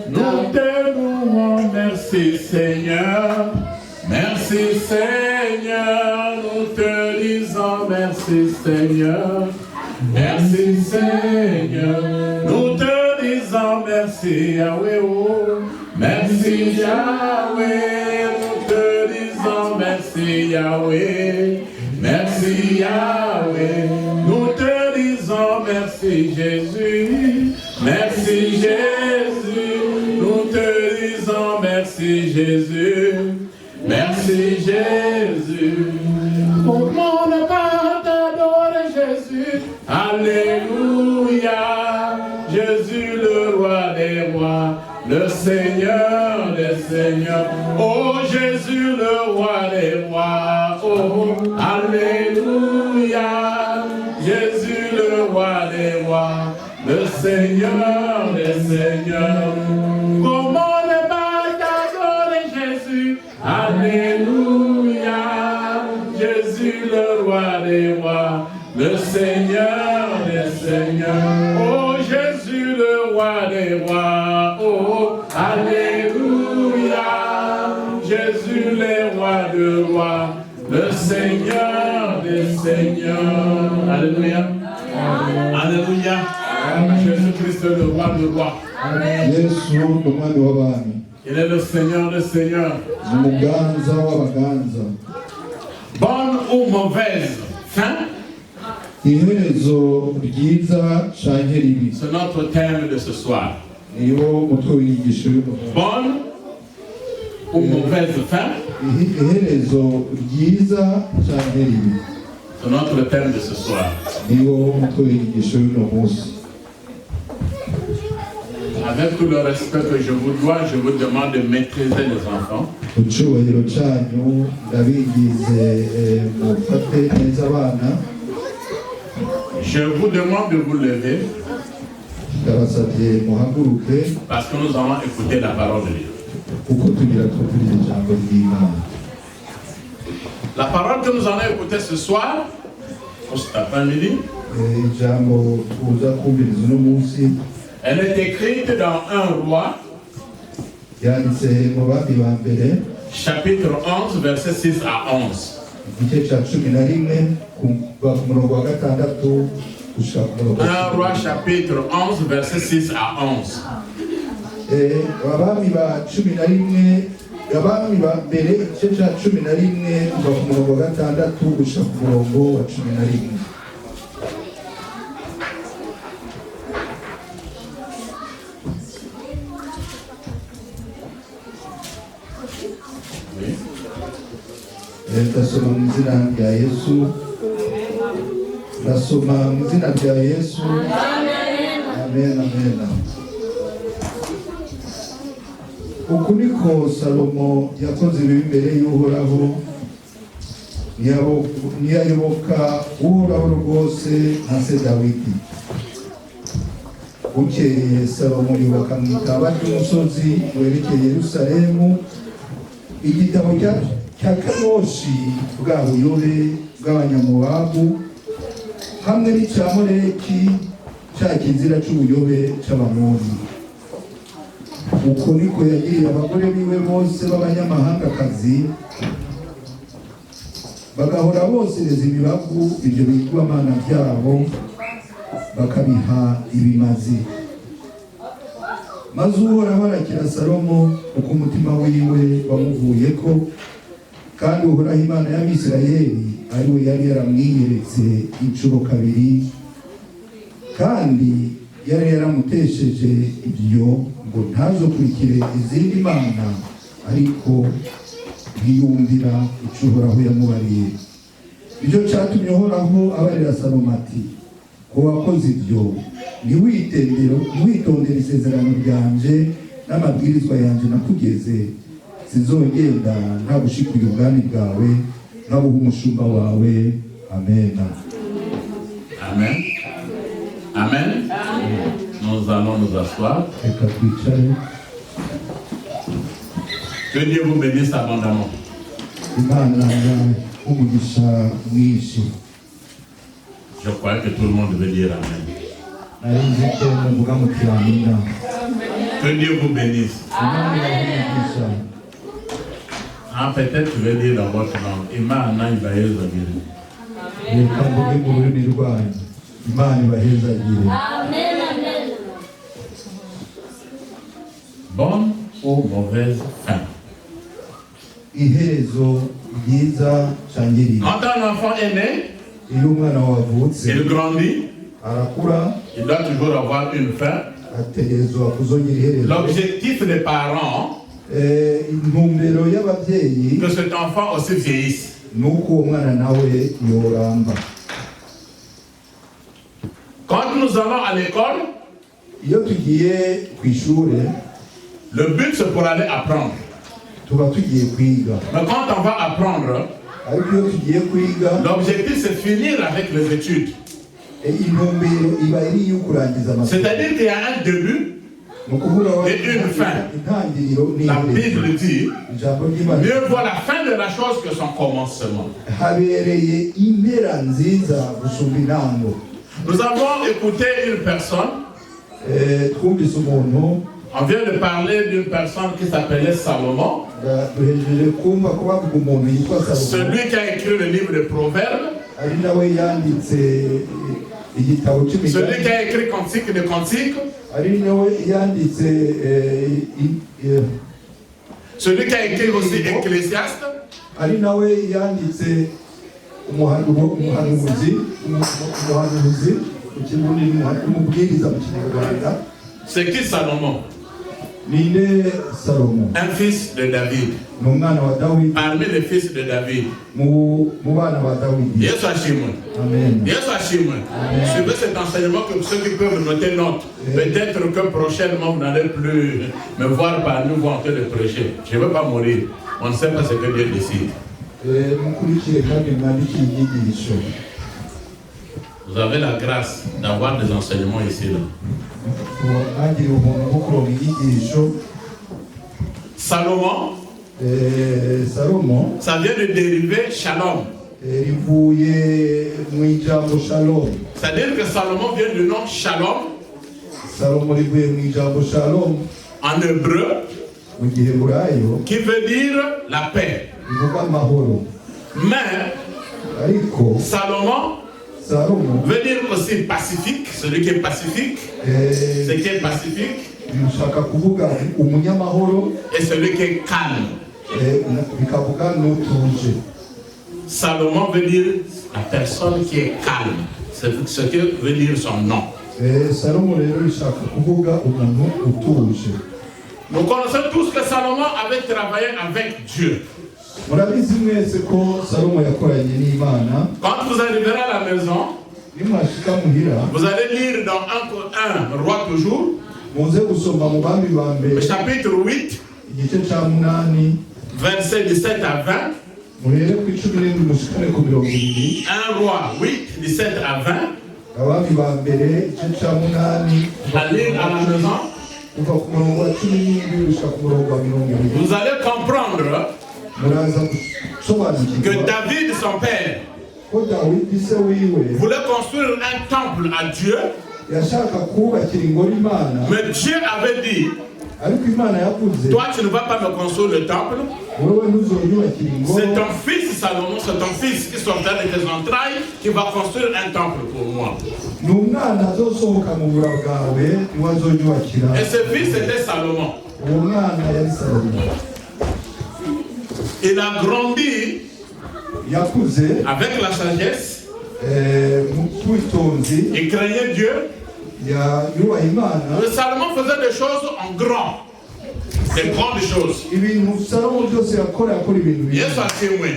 Nous te louons, merci Seigneur. Merci Seigneur, nous te disons merci Seigneur. Merci Seigneur, nous te disons merci Yahweh. Oh. Merci Yahweh, nous te disons merci Yahweh. Merci Yahweh, nous te disons merci Jésus. Merci Jésus, nous te disons merci Jésus. Merci Jésus. Comment ne pas t'adorer Jésus? Alléluia. Jésus le roi des rois, le Seigneur des seigneurs. Oh Jésus le roi des rois. Oh alléluia. Jésus le roi des rois, le Seigneur des seigneurs. Comment ne pas t'adorer Jésus? Alléluia, Jésus le roi des rois, le Seigneur des seigneurs. Oh Jésus le roi des rois, oh alléluia, Jésus le roi des rois, le Seigneur des seigneurs. Alléluia, alléluia, Jésus-Christ le roi des rois. Il est le Seigneur des seigneurs. Bonne ou mauvaise fin? C'est notre thème de ce soir. Bonne ou mauvaise fin? C'est notre thème de ce soir. Avec tout le respect que je vous dois, je vous demande de maîtriser les enfants. Je vous demande de vous lever parce que nous allons écouter la parole de Dieu. La parole que nous allons écouter ce soir, pour cet après-midi, elle est écrite dans 1 Roi, chapitre 11, versets 6 à 11. 1 Roi, chapitre 11, versets 6 à 11. Ndasoma mu izina rya Yesu. Ndasoma mu izina rya Yesu. Amen, amen. Uku niko Salomo yakoze ibi imbere y'Uhoraho, ntiyayoboka Uhoraho rwose nka se Dawidi. Bukeye Salomo yubaka mu itaba ry'umusozi werekeye Yerusalemu igitabo cya Kamoshi bwa buyobe bw'abanyamowabu hamwe n'icya Moleki cya kizira cy'ubuyobe cy'Abamoni. Uko niko yagiriye abagore biwe bose b'abanyamahangakazi, bagahora bosereza imibavu ibyo bigwamana byabo bakabiha ibimazi. Maze Uhoraho arakira Salomo uko umutima wiwe wamuvuyeko, kandi Uhoraho Imana y'Abisirayeli ari we yari yaramwiyeretse inshuro kabiri, kandi yari yaramutesheje ibyo ngo ntazokurikire izindi mana, ariko ntiyumvira icyo Uhoraho yamubariye. Nicyo cyatumye Uhoraho abarira Salomo ati, ko wakoze ibyo ntiwitondere isezerano ryanje n'amabwirizwa yanje nakugeze, sinzogenda nta gushikira ubwami bwawe nkabuha umushumba wawe. Amen. Amen. Amen. Nous allons nous asseoir. Que Dieu vous bénisse abondamment. Je crois que tout le monde veut dire Amen. Que Dieu vous bénisse. Ah, peut-être tu veux dire dans votre langue. Imana ibayeza gire. Bonne ou mauvaise fin. Quand un enfant est né, il grandit, il doit toujours avoir une fin. L'objectif des parents, que cet enfant aussi vieillisse. Quand nous allons à l'école, le but c'est pour aller apprendre. Mais quand on va apprendre, l'objectif c'est finir avec les études. C'est-à-dire qu'il y a un début et une fin. La Bible dit, mieux vaut la fin de la chose que son commencement. Nous avons écouté une personne. On vient de parler d'une personne qui s'appelait Salomon. Celui qui a écrit le livre de Proverbes. Celui qui a écrit Cantique de Cantique. Celui qui a écrit aussi Ecclésiaste. C'est qui Salomon? Un fils de David. Parmi les fils de David. Yesu Ashimwe. Yesu Ashimwe. Suivez cet enseignement que ceux qui peuvent noter note. Peut-être que prochainement vous n'allez plus me voir parmi vous en train de prêcher. Je ne veux pas mourir. On ne sait pas ce que Dieu décide. Vous avez la grâce d'avoir des enseignements ici. Là. Salomon, ça vient de dériver Shalom. C'est-à-dire que Salomon vient du nom Shalom. En hébreu, qui veut dire la paix. Mais Salomon veut dire aussi pacifique, celui qui est pacifique, ce qui est pacifique, et celui qui est calme. Salomon veut dire la personne qui est calme, c'est ce que veut dire son nom. Nous connaissons tous que Salomon avait travaillé avec Dieu. Quand vous arriverez à la maison, vous allez lire dans 1 Roi toujours, chapitre 8, verset 17 à 20. 1 Roi 8, 17 à 20. À lire à la maison. Vous allez comprendre que David, son père, voulait construire un temple à Dieu. Mais Dieu avait dit, toi tu ne vas pas me construire le temple. C'est ton fils Salomon, c'est ton fils qui sortira de tes entrailles qui va construire un temple pour moi. Et ce fils était Salomon. Il a grandi avec la sagesse. Il craignait Dieu. Salomon faisait des choses en grand. Des grandes choses. Yesu Ashimwe.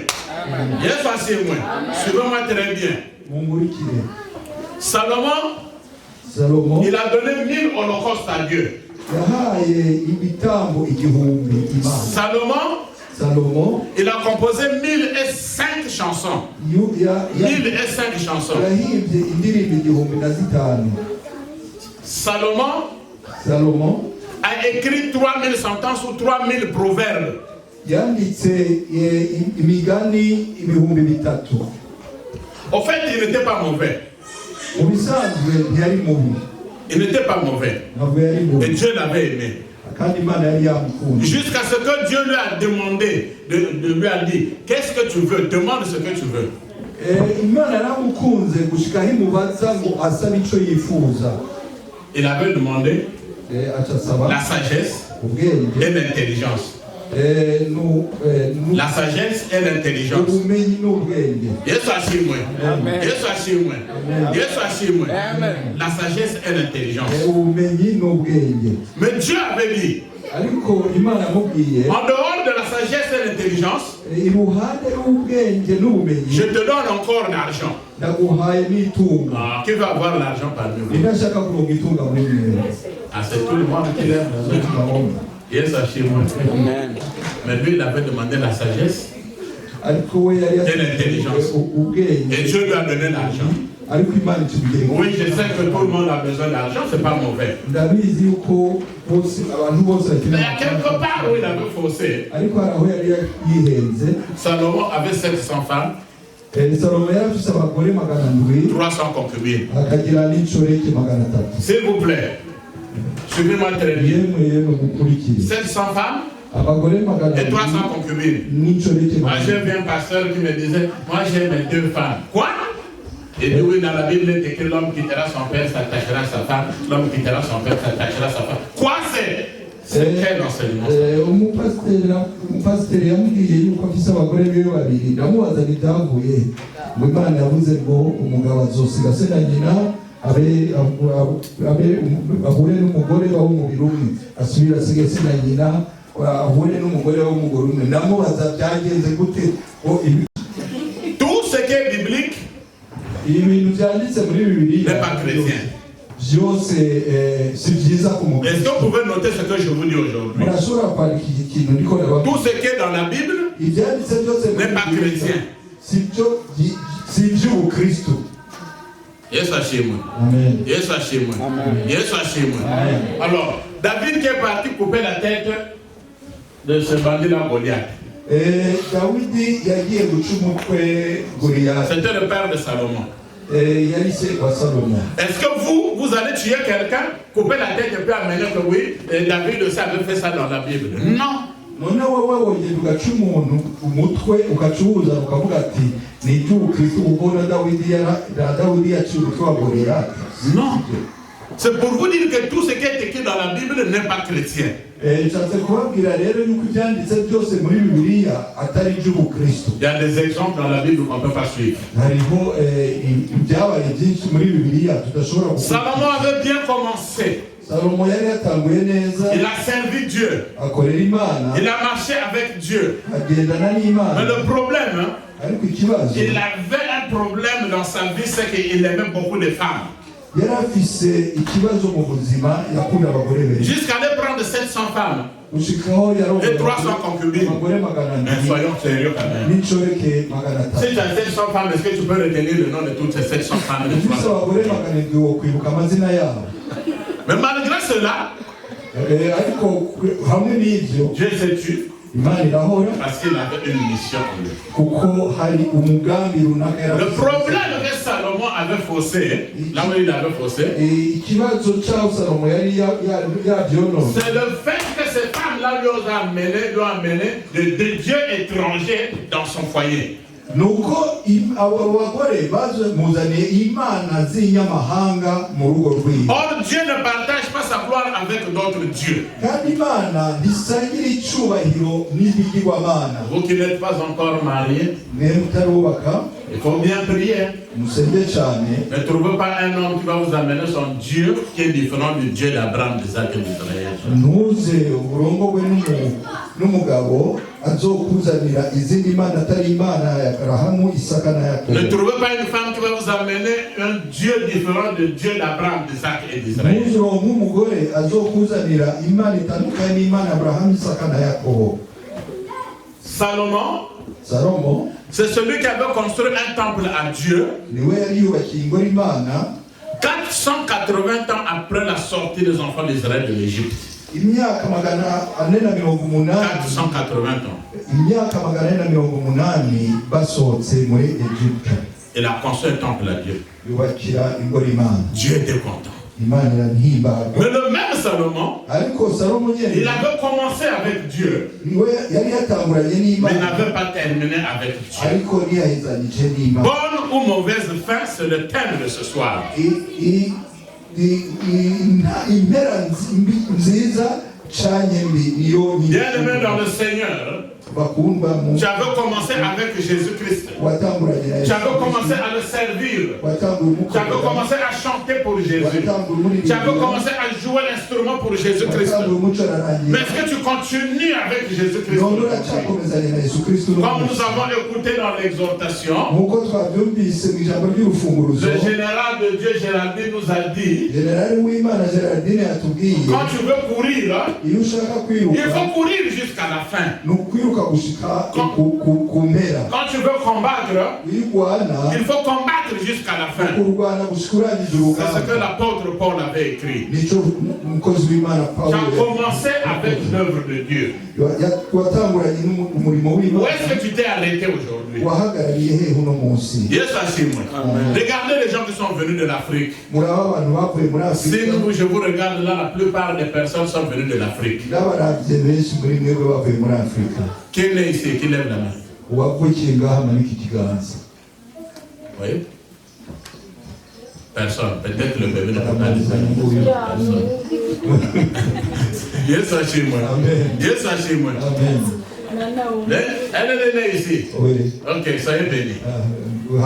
Yesu Ashimwe. Suivez-moi très bien. Salomon, il a donné 1000 holocaustes à Dieu. Salomon, il a composé 1005 chansons. 1005 chansons. Salomon a écrit 3000 sentences ou 3000 proverbes. Au fait, il n'était pas mauvais. Il n'était pas mauvais. Et Dieu l'avait aimé. Jusqu'à ce que Dieu lui a demandé, lui a dit, qu'est-ce que tu veux? Demande ce que tu veux. Il avait demandé la sagesse et l'intelligence. La sagesse et l'intelligence. La sagesse et l'intelligence. Mais Dieu avait dit, en dehors de la sagesse et l'intelligence, je te donne encore l'argent. Ah, qui va avoir l'argent parmi vous? Ah, c'est tout le monde qui l'aime. Yes, mais lui, il avait demandé la sagesse et l'intelligence. Et Dieu lui a donné l'argent. Oui, je sais que tout le monde a besoin d'argent, c'est pas mauvais. Mais à quelque part où il avait faussé, Salomon avait 700 femmes, 300 concubines. S'il vous plaît, suivez-moi très bien. 700 femmes et 300 concubines. Moi, j'ai vu un pasteur qui me disait, moi j'ai mes 2 femmes. Quoi? Et dit oui, dans la Bible, il est écrit l'homme quittera son père, s'attachera à sa femme. L'homme quittera son père, s'attachera à sa femme. Quoi c'est quel enseignement? Tout ce qui est biblique n'est pas chrétien. Est-ce que vous pouvez noter ce que je vous dis aujourd'hui? Tout ce qui est dans la Bible n'est pas chrétien. Yes, Amen. Yes, Amen. Yes, Amen. Alors, David qui est parti couper la tête de ce bandit-là, Goliath. C'était le père de Salomon. Est-ce que vous allez tuer quelqu'un, couper la tête et puis amener que oui, David aussi avait fait ça dans la Bible? Non. Non. C'est pour vous dire que tout ce qui est écrit dans la Bible n'est pas chrétien. Il y a des exemples dans la Bible qu'on ne peut pas suivre. Salomon avait bien commencé. Il a servi Dieu. Il a marché avec Dieu. Mais le problème, il avait un problème dans sa vie, c'est qu'il aimait beaucoup de femmes. Jusqu'à aller prendre 700 femmes et 300 concubines. Mais soyons sérieux quand même. Si tu as 700 femmes, est-ce que tu peux retenir le nom de toutes ces 700 femmes? Mais malgré cela, Dieu s'est tué. Parce qu'il avait une mission. Le problème que Salomon avait faussé, là où il avait faussé, c'est le fait que ces femmes-là lui ont amené de dieux étrangers dans son foyer. Or Dieu ne partage pas sa gloire avec d'autres dieux. Vous qui n'êtes pas encore mariés, il faut bien prier. Ne trouvez pas un homme qui va vous amener son Dieu qui est différent du Dieu d'Abraham, d'Isaac et d'Israël. Ne trouvez pas une femme qui va vous amener un Dieu différent du Dieu d'Abraham, d'Isaac et d'Israël. Salomon, c'est celui qui avait construit un temple à Dieu 480 ans après la sortie des enfants d'Israël de l'Égypte. 480 ans. Il a construit un temple à Dieu. Dieu était content. Mais le même Salomon, il avait commencé avec Dieu, mais n'avait pas terminé avec Dieu. Bonne ou mauvaise fin, c'est le thème de ce soir. Bien-aimé dans le Seigneur, tu avais commencé avec Jésus-Christ. Tu avais commencé à le servir. Tu avais commencé à chanter pour Jésus. Tu avais commencé à jouer l'instrument pour Jésus-Christ. Mais est-ce que tu continues avec Jésus-Christ? Comme nous avons écouté dans l'exhortation, le général de Dieu, Géraldine, nous a dit, quand tu veux courir, il faut courir jusqu'à la fin. Quand tu veux combattre, il faut combattre jusqu'à la fin. C'est ce que l'apôtre Paul avait écrit. Tu as commencé avec l'œuvre de Dieu. Où est-ce que tu t'es arrêté aujourd'hui? Regardez les gens qui sont venus de l'Afrique. Si je vous regarde là, la plupart des personnes sont venues de l'Afrique. Qui est né ici? Qui lève la main? Oui. Personne. Peut-être le bébé ne peut pas les personne. Yes, Hachimou. Yes, Hachimou. Elle est née ici. Oui. Ok, soyez bénis.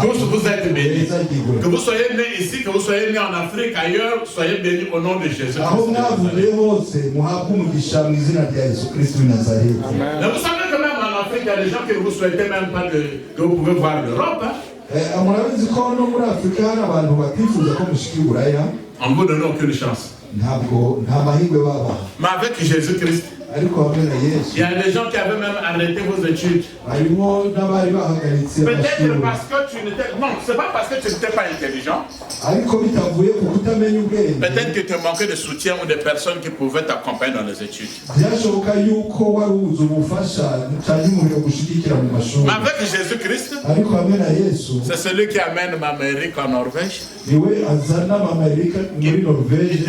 Tous vous êtes bénis. Que vous soyez nés ici, que vous soyez nés en Afrique, ailleurs, soyez bénis au nom de Jésus. Mais vous savez que même en Afrique, il y a des gens qui ne vous souhaitaient même pas que vous pouvez voir l'Europe. On ne vous donne aucune chance. Mais avec Jésus-Christ, il y a des gens qui avaient même arrêté vos études. Peut-être parce que tu n'étais... Non, c'est pas parce que tu n'étais pas intelligent. Peut-être que tu manquais de soutien ou de personnes qui pouvaient t'accompagner dans les études. Mais avec Jésus-Christ, c'est celui qui amène Mamérique en Norvège. Il te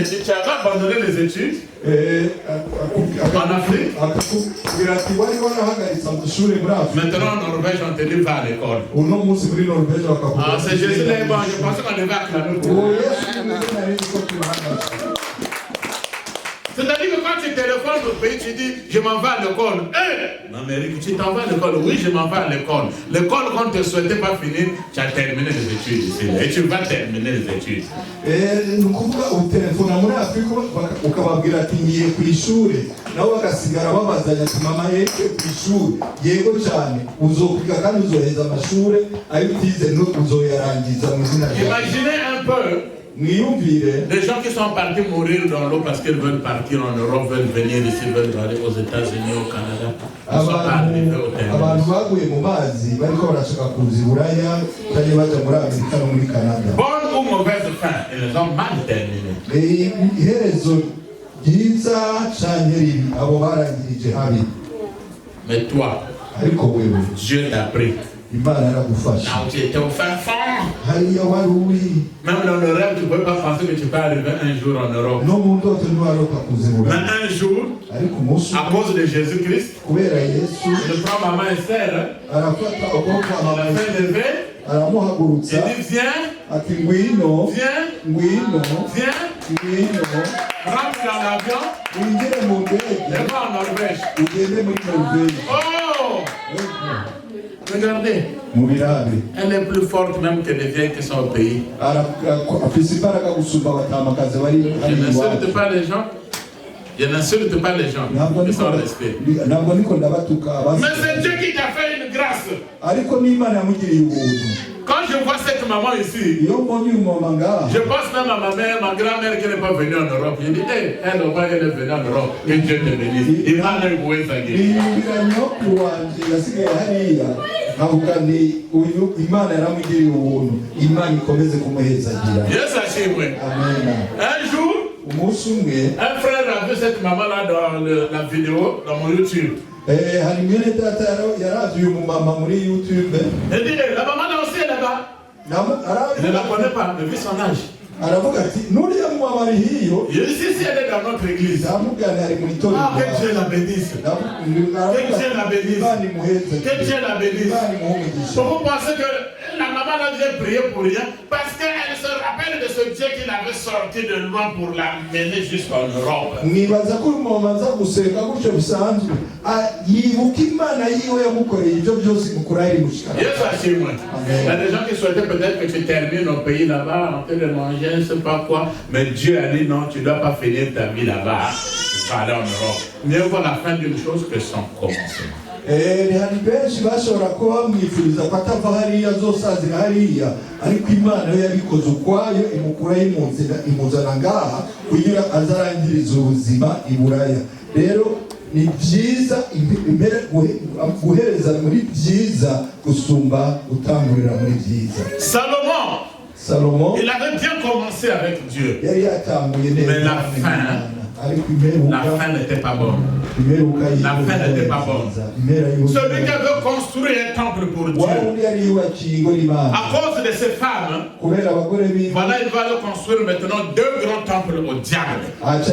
dit, tu avais abandonné les études en Afrique. Maintenant en Norvège, on te dit va à l'école. Ah, c'est Jésus là, je pensais qu'on devait acclamer pour lui. C'est-à-dire que quand tu téléphones au pays, tu dis je m'en vais à l'école. Amérique, tu t'en vas à l'école? Oui, je m'en vais à l'école. L'école qu'on ne te souhaitait pas finir, tu as terminé les études ici. Et tu vas terminer les études. Imaginez un peu les gens qui sont partis mourir dans l'eau parce qu'ils veulent partir en Europe, veulent venir ici, veulent aller aux États-Unis, au Canada. Ils ne sont pas arrivés au terme. Bonne ou mauvaise fin, ils ont mal terminé. Mais toi, Dieu t'a pris. Là où tu étais au fin fond. Même dans le rêve, tu ne peux pas penser que tu peux arriver un jour en Europe. Mais un jour, à cause de Jésus-Christ, je prends ma main Esther, la fin levée, il dit viens, rentre dans l'avion, et va en Norvège. Oh! Regardez, elle est plus forte même que les vieilles qui sont au pays. Je n'insulte pas les gens. Je n'insulte pas les gens. Ils sont respect. Mais c'est Dieu qui t'a fait une grâce. Quand je vois cette maman ici, je pense même à ma mère, ma grand-mère qui n'est pas venue en Europe. Je dis, elle au moins elle est venue en Europe. Que Dieu te bénisse. Il m'a même boué sa gueule. Yes, un jour, un frère a vu cette maman-là dans la vidéo, dans mon YouTube. Il dit, la maman là aussi est là-bas. Je ne la connais pas, mais vu son âge. si elle est dans notre église. Que Dieu la bénisse. Que Dieu la bénisse. Que Dieu la bénisse. Vous pensez que la maman a déjà prié pour rien parce qu'elle se rappelle de ce Dieu qui l'avait sorti de loin pour l'amener jusqu'en Europe. Il y a des gens qui souhaitaient peut-être que tu termines au pays là-bas en train de manger, je ne sais pas quoi, mais Dieu a dit non, tu ne dois pas finir ta vie là-bas, tu vas aller en Europe. Mieux vaut la fin d'une chose que son commencement. hari benshi bashobora kuba bamwifuriza ko atava hariya azosazira hariya, ariko Imana yo yabikoze ukwayo imukura imuzana ngaha kugira azarangiriza ubuzima i Buraya. Rero ni byiza guhereza muri byiza gusumba gutangurira muri byiza. Salomon, il avait bien commencé avec Dieu, mais la fin n'était pas bonne. La fin n'était pas bonne. Celui qui avait construit un temple pour Dieu, à cause de ses femmes, voilà, il va le construire maintenant 2 grands temples au diable. Ce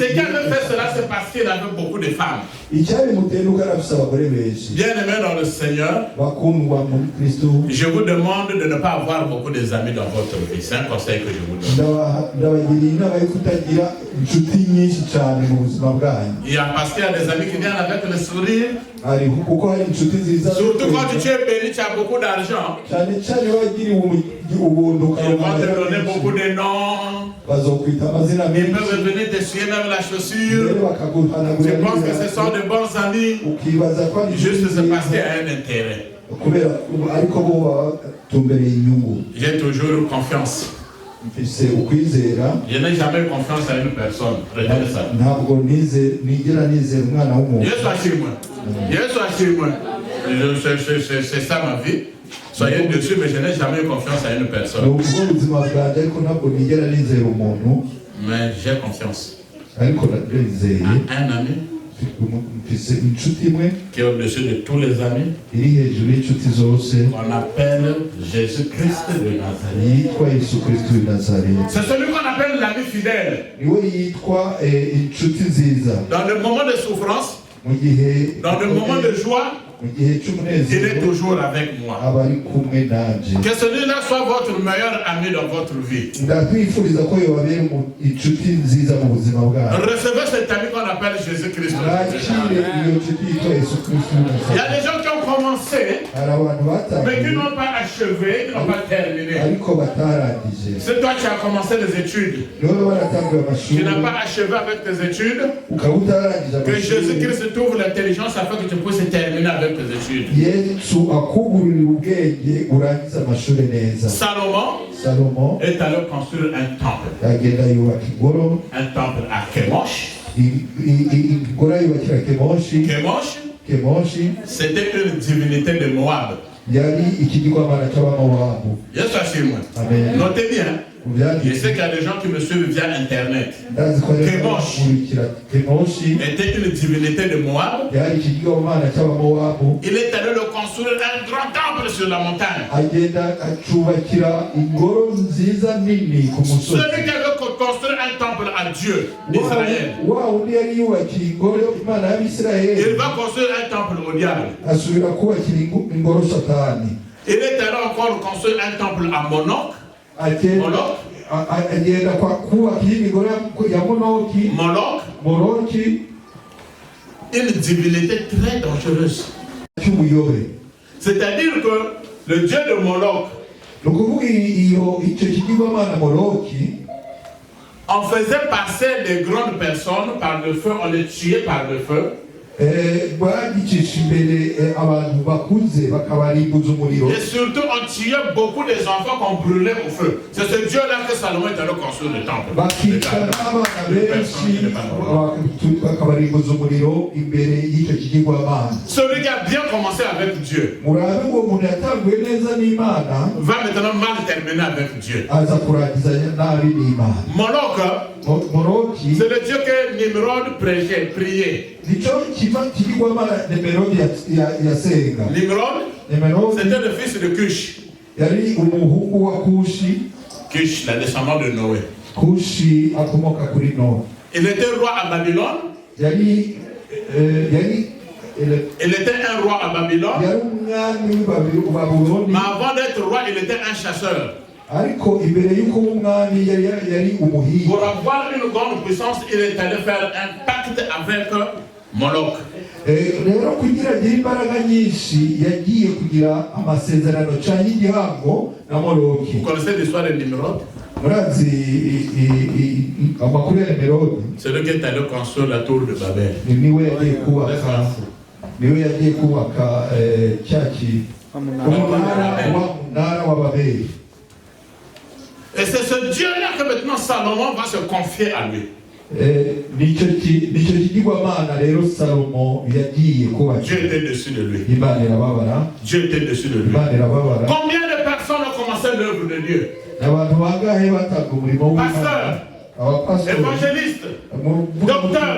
qui avait fait cela, c'est parce qu'il avait beaucoup de femmes. Bien aimé dans le Seigneur, je vous demande de ne pas avoir beaucoup d'amis dans votre vie. C'est un conseil que je vous donne. Parce qu'il y a des amis qui viennent avec le sourire. Surtout quand tu es béni, tu as beaucoup d'argent. Ils vont te donner beaucoup de noms. Ils peuvent venir t'essuyer même la chaussure. Tu penses que ce sont de bons amis. Juste c'est parce qu'il y a un intérêt. J'ai toujours confiance. Je n'ai jamais confiance à une personne. Retenez ça. C'est ça ma vie. Soyez dessus, mais je n'ai jamais confiance à une personne. Mais j'ai confiance à un ami qui est au-dessus de tous les amis, qu'on appelle Jésus-Christ de Nazareth. C'est celui qu'on appelle l'ami fidèle. Dans le moment de souffrance, dans le moment de joie, il est toujours avec moi. Que celui-là soit votre meilleur ami dans votre vie. Recevez cet ami qu'on appelle Jésus-Christ. Il y a des gens qui ont commencé, mais qui n'ont pas achevé, qui n'ont pas terminé. C'est toi qui as commencé les études. Tu n'as pas achevé avec tes études. Que Jésus-Christ t'ouvre l'intelligence afin que tu puisses terminer avec tes études. Salomon est allé construire un temple. Un temple à Kemosh. Kemosh, c'était une divinité de Moab. Notez bien. Je sais qu'il y a des gens qui me suivent via internet. Kemosh était une divinité de Moab. Il est allé le construire un grand temple sur la montagne. Celui qui avait construit un temple à Dieu d'Israël, il va construire un temple au diable. Il est allé encore construire un temple à Moloch. Moloch, une divinité très dangereuse. C'est-à-dire que le dieu de Moloch on faisait passer les grandes personnes par le feu, on les tuait par le feu. Et surtout, on tuait beaucoup des enfants qu'on brûlait au feu. C'est ce Dieu-là que Salomon est allé construire le temple. Celui qui a bien commencé avec Dieu va maintenant mal terminer avec Dieu. Moloch, c'est le Dieu que Nimrod priait. Nimrod, c'était le fils de Cush. yari umuhungu wa Kushi. Cush, la descendant de Noé. Kushi akomoka kuri Noé. Il était roi à Babylone. Il était un roi à Babylone. Mais avant d'être roi, il était un chasseur. Pour avoir une grande puissance, il est allé faire un pacte avec Moloch. Vous connaissez l'histoire de Nimrod? C'est lui qui est allé construire la tour de Babel. Et c'est ce Dieu-là que maintenant Salomon va se confier à lui. Dieu était dessus de lui. Dieu était dessus de lui. Combien de personnes ont commencé l'œuvre de Dieu? Pasteur, évangéliste, docteur,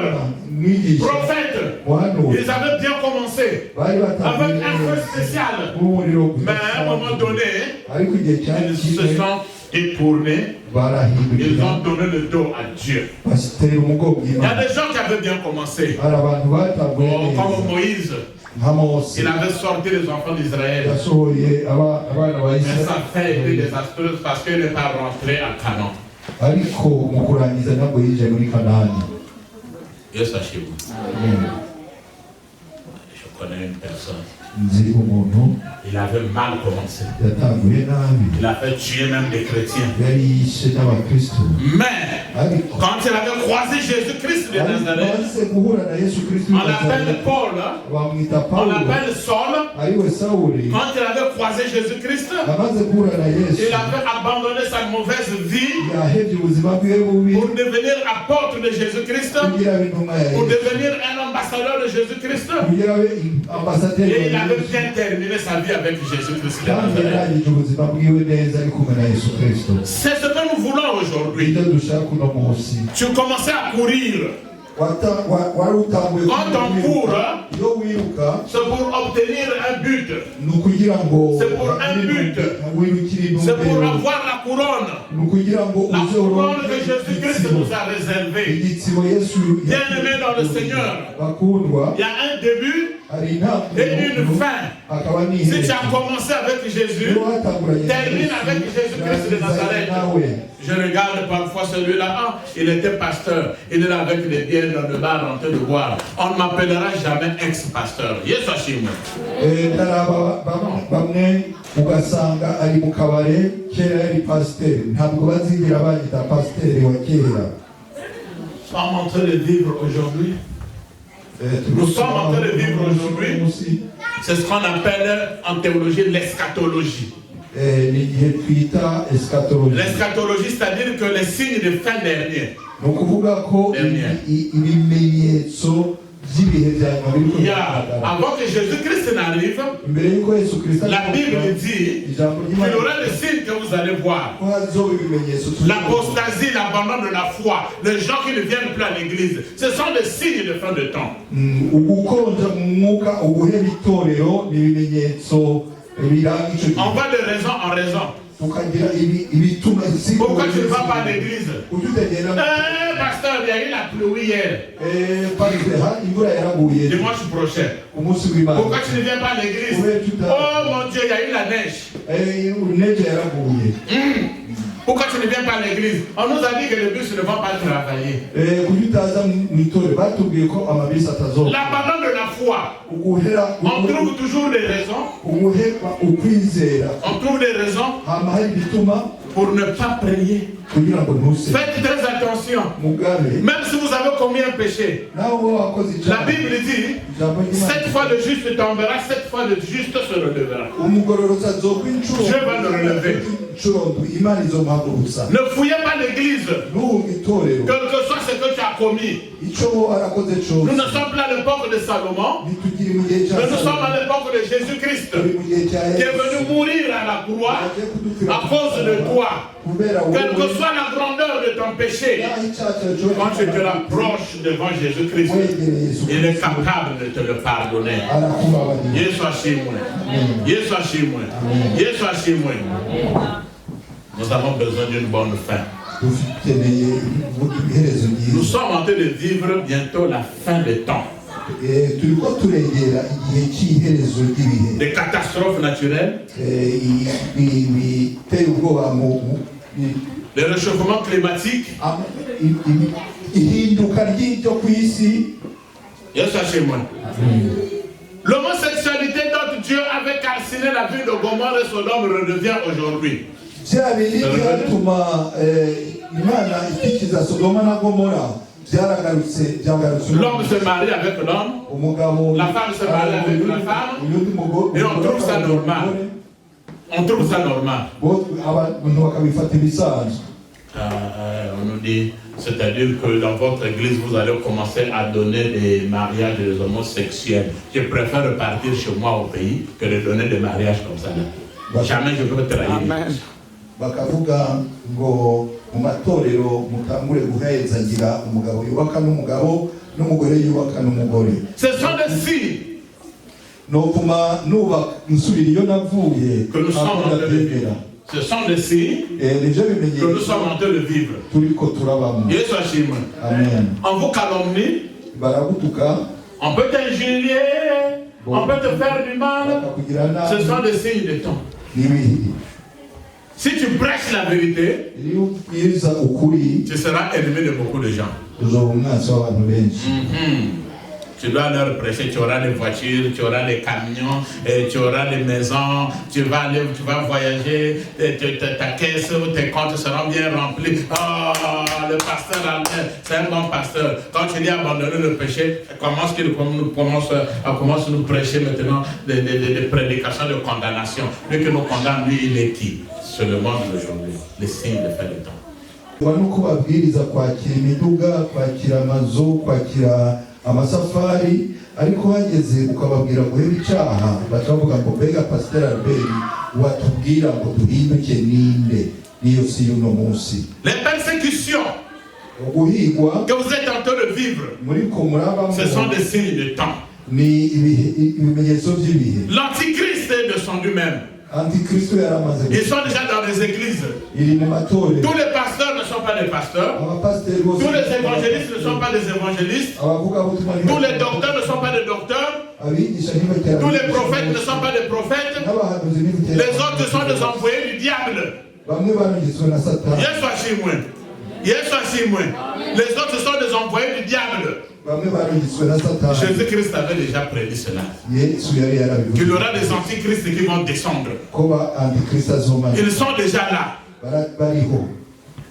prophète, ils avaient bien commencé avec un feu spécial. Mais à un moment donné, ils se sont détournés, ils ont donné le dos à Dieu. Il y a des gens qui avaient bien commencé, comme Moïse. Il avait sorti les enfants d'Israël. Mais sa fin était désastreuse parce qu'il n'est pas rentré à Canaan. Dieu sachez-vous. Je connais une personne. Il avait mal commencé. Il a fait tuer même des chrétiens. Mais quand il avait croisé Jésus-Christ de Nazareth, on l'appelle Paul, on l'appelle Saul. Quand il avait croisé Jésus-Christ, il avait abandonné sa mauvaise vie pour devenir apôtre de Jésus-Christ, pour devenir un ambassadeur de Jésus-Christ. Et il avait bien terminé sa vie avec Jésus-Christ. C'est ce que nous voulons aujourd'hui. Tu commençais à courir. Quand on court, c'est pour obtenir un but. C'est pour un but. C'est pour avoir la couronne. La couronne que Jésus-Christ nous a réservée. Bien aimé dans le Seigneur, il y a un début et une fin. Si tu as commencé avec Jésus, termine avec Jésus-Christ de Nazareth. Je regarde parfois celui-là, il était pasteur, il est là avec les bières dans le bar en train de boire. On ne m'appellera jamais ex-pasteur. Yes, Hashim. Nous sommes en train de vivre aujourd'hui. Nous sommes en train de vivre aujourd'hui. C'est ce qu'on appelle en théologie l'eschatologie. L'eschatologie, c'est-à-dire que les signes de fin dernière. Avant que Jésus-Christ n'arrive, la Bible dit qu'il y aura des signes que vous allez voir. L'apostasie, l'abandon de la foi, les gens qui ne viennent plus à l'église, ce sont des signes de fin de temps. On va de raison en raison. Pourquoi tu ne vas pas à l'église? Pasteur, il y a eu la pluie hier. Dimanche prochain. Pourquoi tu ne viens pas à l'église? Oh mon Dieu, il y a eu la neige. Pourquoi tu ne viens pas à l'église? On nous a dit que les bus ne vont pas travailler. L'abandon de la foi. On trouve toujours des raisons. On trouve des raisons pour ne pas prier. Faites très attention. Même si vous avez commis un péché, la Bible dit 7 fois le juste tombera, 7 fois le juste se relèvera. Dieu va le relever. Ne fouillez pas l'église, quel que soit ce que tu as commis. Nous ne sommes plus à l'époque de Salomon, mais nous sommes à l'époque de Jésus-Christ, qui est venu mourir à la croix à cause de toi. Quel que soit soit la grandeur de ton péché, quand tu te rapproches devant Jésus-Christ, il est capable de te le pardonner. Yesu ashimwe. Yesu ashimwe. Yesu ashimwe. Nous avons besoin d'une bonne fin. Nous sommes en train de vivre bientôt la fin des temps. Des catastrophes naturelles, le réchauffement climatique. L'homosexualité dont Dieu avait calciné la ville de Gomorrhe et Sodome redevient aujourd'hui. L'homme se marie avec l'homme, la femme se marie avec la femme, et on trouve ça normal. On trouve ça normal. On nous dit, c'est-à-dire que dans votre église, vous allez commencer à donner des mariages des homosexuels. Je préfère repartir chez moi au pays que de donner des mariages comme ça. Jamais je peux trahir. Amen. Bakavuga ngo mu matorero mutangure guhezagira umugabo yubaka n'umugabo n'umugore yubaka n'umugore. Ce sont des signes nokuma nuba nsubira iyo navuye que nous sommes en train de vivre. Ce sont des signes que nous sommes en train de vivre. Yesu ashimwe. Amen. On vous calomnie, on peut t'injurier, on peut te faire du mal. Ce sont des signes de temps. Si tu prêches la vérité, tu seras ennemi de beaucoup de gens. Tu dois leur prêcher, tu auras des voitures, tu auras des camions, tu auras des maisons, tu vas aller, tu vas voyager, ta caisse ou tes comptes seront bien remplis. Oh, le pasteur, c'est un bon pasteur. Quand tu dis abandonner le péché, commence à nous prêcher maintenant des prédications de condamnation. Lui que nous condamne, lui, il est qui? C'est le monde d'aujourd'hui, les signes de fin de temps. amasafari ariko hageze ukababwira guhera icyaha batavuga ngo mbega Pasteur Albert watubwira ngo duhinduke ninde niyo si yuno munsi. Les persécutions que vous êtes en train de vivre, ce sont des signes de temps. L'antichrist est descendu même. Ils sont déjà dans les églises. Tous les pasteurs ne sont pas des pasteurs. Tous les évangélistes ne sont pas des évangélistes. Tous les docteurs ne sont pas des docteurs. Tous les prophètes ne sont pas des prophètes. Les autres sont des employés du diable. Yesu ashimwe. Yesu ashimwe. Les autres sont des employés du diable. Jésus-Christ avait déjà prédit cela. Qu'il y aura des antichrists qui vont descendre. Ils sont déjà là.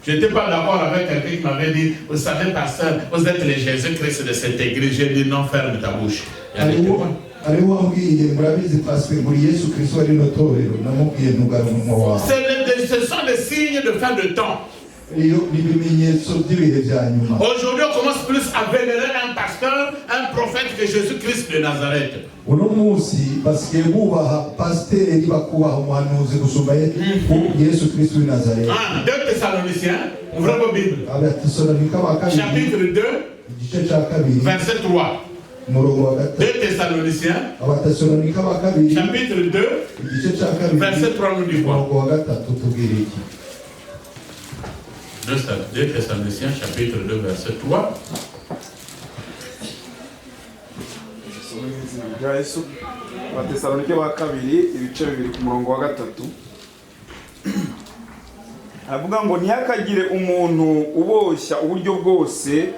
Je n'étais pas d'accord avec quelqu'un qui m'avait dit, vous savez, pasteur, vous êtes les Jésus-Christ de cette église. J'ai dit non, ferme ta bouche. Ce sont des signes de fin de temps. Aujourd'hui, on commence plus à vénérer un pasteur, un prophète que Jésus-Christ de Nazareth. 2 Thessaloniciens, ouvrez vos Bibles. Chapitre 2, verset 3. 2 Thessaloniciens, chapitre 2, verset 3 nous dit quoi? 2 Thessaloniciens, chapitre 2, verset 3. Abatesalonike ba kabiri ibice bibiri ku murongo wa 3 avuga ngo ntihakagire umuntu uboshya uburyo bwose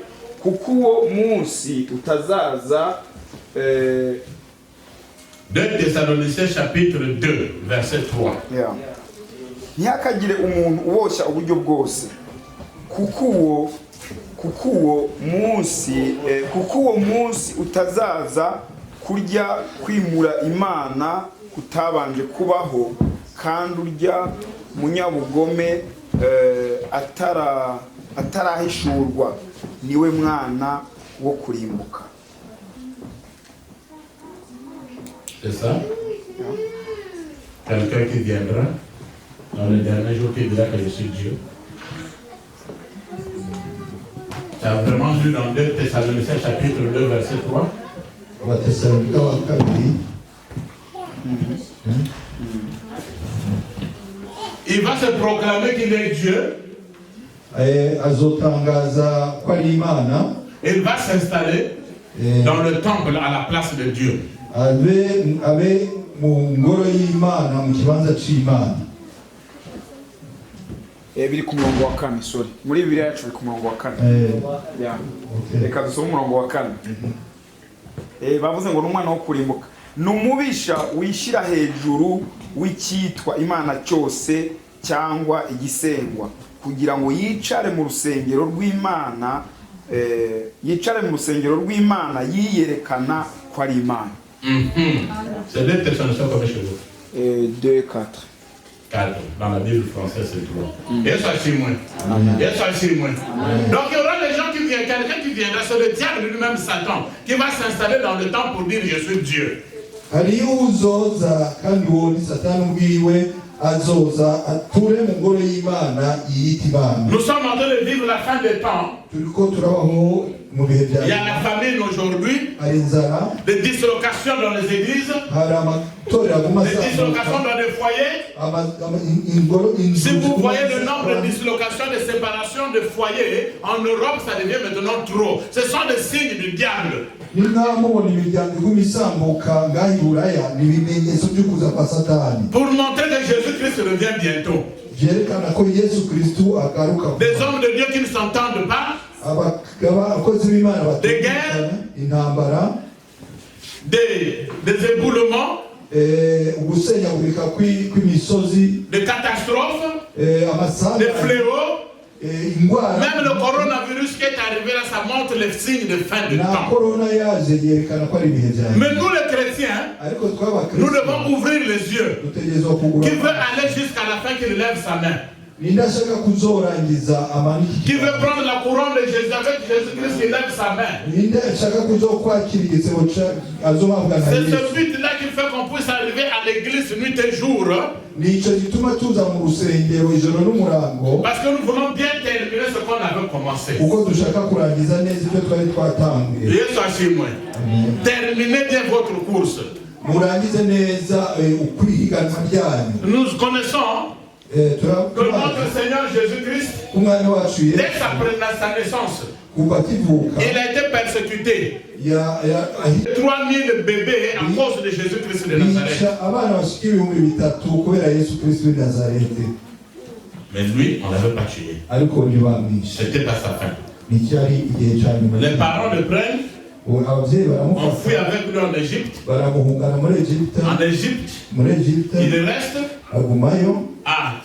kuko uwo munsi utazaza. 2 Thessaloniciens chapitre 2 verset 3. Ntihakagire umuntu uboshya uburyo bwose kuko uwo munsi utazaza kurya kwimura Imana kutabanje kubaho, kandi urya munyabugome atarahishurwa niwe mwana wo kurimbuka. C'est ça? Quelqu'un qui viendra dans le dernier jour qui dira que je suis Dieu. Tu as vraiment lu dans 2 Thessaloniciens chapitre 2 verset 3. Abatesalonika wa kabiri. Il va se proclamer qu'il est Dieu. Azotangaza ko ari Imana. Il va s'installer dans le temple à la place de Dieu. Abe mu ngoro y'Imana mu kibanza c'Imana. Biri ku murongo wa 4, sorry. Muri Bibiliya yacu biri ku murongo wa 4. Yeah. Reka dusome umurongo wa 4. Bavuze ngo n'umwana wo kurimbuka. Numubisha wishyira hejuru w'icyitwa Imana cyose cyangwa igisengwa kugira ngo yicare mu rusengero rw'Imana yiyerekana ko ari Imana. C'est 2 Thessaloniciens comme chez vous. 2, 4. 4. Dans la Bible française, c'est 3. Et ça, c'est moins. Et ça, c'est moins. Donc, il y aura des gens qui viennent, quelqu'un qui viendra, c'est le diable lui-même, Satan, qui va s'installer dans le temple pour dire je suis Dieu. Hariyo uzoza kandi uwo ni Satani ubwiwe azoza ature mu ngoro y'Imana yiyita Imana. Nous sommes en train de vivre la fin des temps. Turiko turabaho mu bihe bya. Il y a la famine aujourd'hui. Hari inzara. Des dislocations dans les églises. Hari amatorero aguma des dislocations dans les foyers. Si vous voyez le nombre de dislocations, de séparations de foyers en Europe, ça devient maintenant trop. Ce sont des signes du diable. Pour montrer que Jésus-Christ revient bientôt. Des hommes de Dieu qui ne s'entendent pas. Des guerres. Des éboulements. Des catastrophes. Des fléaux. Même le coronavirus qui est arrivé là, ça montre les signes de fin de temps. Mais nous les chrétiens, nous devons ouvrir les yeux. Qui veut aller jusqu'à la fin, qu'il lève sa main. Qui veut prendre la couronne de Jésus avec Jésus-Christ, qui lève sa main. C'est ce but-là qui fait qu'on puisse arriver à l'église nuit et jour. Parce que nous voulons bien terminer ce qu'on avait commencé. Terminez bien votre course. Nous connaissons que notre Seigneur Jésus-Christ, dès sa naissance, il a été persécuté. 3000 bébés à cause de Jésus-Christ de Nazareth. Mais lui, on ne l'avait pas tué. C'était pas sa fin. Les parents le prennent. On fuit avec lui en Égypte. En Égypte, il reste.